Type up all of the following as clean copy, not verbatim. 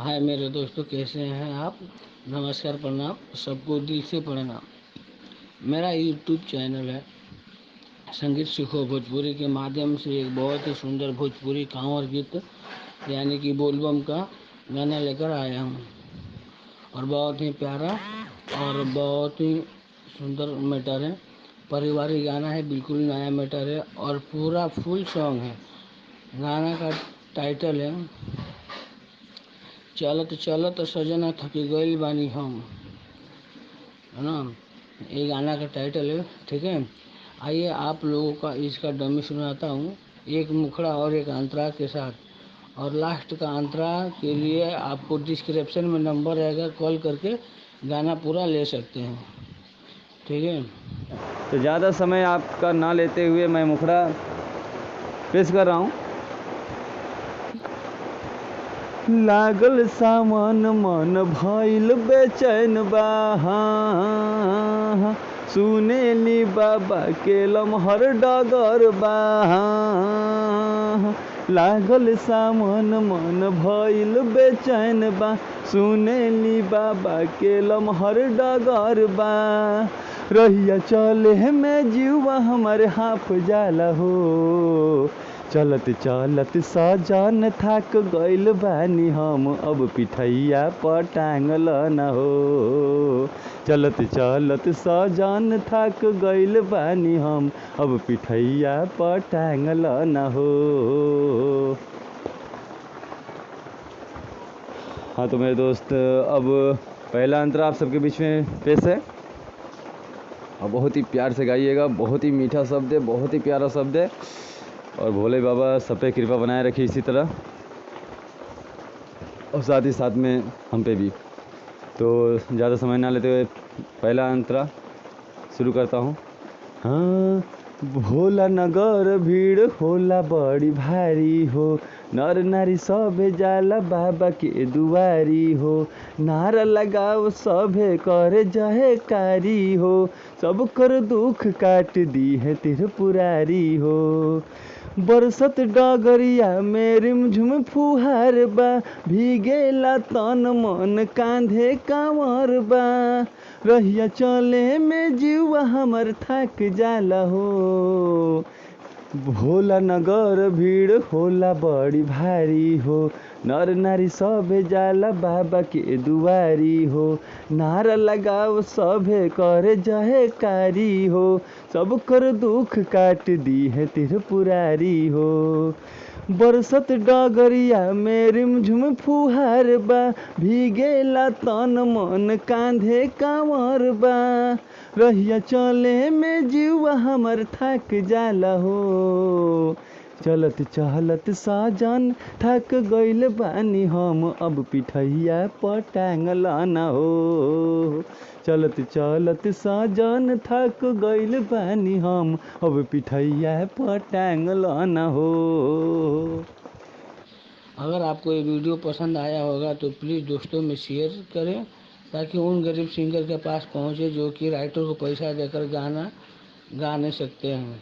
हाय मेरे दोस्तों, कैसे हैं आप। नमस्कार, प्रणाम, सबको दिल से प्रणाम। मेरा यूट्यूब चैनल है संगीत सीखो भोजपुरी के माध्यम से एक बहुत ही सुंदर भोजपुरी कांवर गीत यानी कि बोलबम का गाना लेकर आया हूँ। और बहुत ही प्यारा और बहुत ही सुंदर मैटर है। पारिवारिक गाना है, बिल्कुल नया मैटर है और पूरा फुल सॉन्ग है। गाना का टाइटल है चलत चलत सजना थकी गइल बानी हम, है ना। ये गाना का टाइटल है, ठीक है। आइए आप लोगों का इसका डमी सुनाता हूँ, एक मुखड़ा और एक अंतरा के साथ। और लास्ट का अंतरा के लिए आपको डिस्क्रिप्शन में नंबर रहेगा, कॉल करके गाना पूरा ले सकते हैं, ठीक है। तो ज़्यादा समय आपका ना लेते हुए मैं मुखड़ा पेश कर रहा हूँ। लागल सामान मन भइल बेचैन बा, सुनेली बाबा के लमहर डगर बा। लागल सामान मन भइल बेचैन बा, सुनेली बाबा के लमहर डगर बा। रहिया चले में जीवा हमारे हाफ जाला हो, चलत चलत सजन थक गइल बानी हम, अब पिठैया पर टांगल न हो। चलत चलत सजन थक गइल बानी हम, अब पिठैया पर टांगल न हो। हाँ तो मेरे दोस्त, अब पहला अंतरा आप सबके बीच में पेश है और बहुत ही प्यार से गाइएगा। बहुत ही मीठा शब्द है, बहुत ही प्यारा शब्द है और भोले बाबा सब पे कृपा बनाए रखिए इसी तरह, और साथ ही साथ में हम पे भी। तो ज़्यादा समय ना लेते हुए पहला अंतरा शुरू करता हूँ। हाँ, भोला नगर भीड़ होला बड़ी भारी हो, नर नारी सभे जाला बाबा के दुआरी हो। नारा लगाओ सभे करे जयकारी हो, सब कर दुख काट दी है त्रिपुरारी हो। बरसत डगरिया में रिमझुम फुहार बा, भीगेला तन मन कांधे कांवर बा। रहिया चले में जीवा हमर थक जाला हो, भोला नगर भीड़ होला बड़ी भारी हो, नर नारी सभे जाला बाबा के दुआरी हो। नारा लगाओ सभे करे जयकारी हो, सब कर दुख काट दी है त्रिपुरारी हो। बरसत डगरिया में रिमझुम फुहार बा, भीगेला तन मन कांधे कांवर बा। रहिया चले में जीवा हमर थक जाला हो, चलत चलत साजन थक गइल बानी हम, अब पिठैया पर टांगल न हो। चलत चलत साजन थक गइल बानी हम, अब पिठैया पर टांगल न हो। अगर आपको ये वीडियो पसंद आया होगा तो प्लीज़ दोस्तों में शेयर करें, ताकि उन गरीब सिंगर के पास पहुंचे जो कि राइटर को पैसा देकर गाना गा नहीं सकते हैं।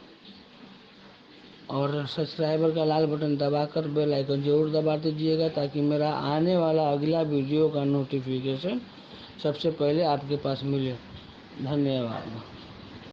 और सब्सक्राइबर का लाल बटन दबाकर बेल आइकन जरूर दबा दीजिएगा, ताकि मेरा आने वाला अगला वीडियो का नोटिफिकेशन सबसे पहले आपके पास मिले। धन्यवाद।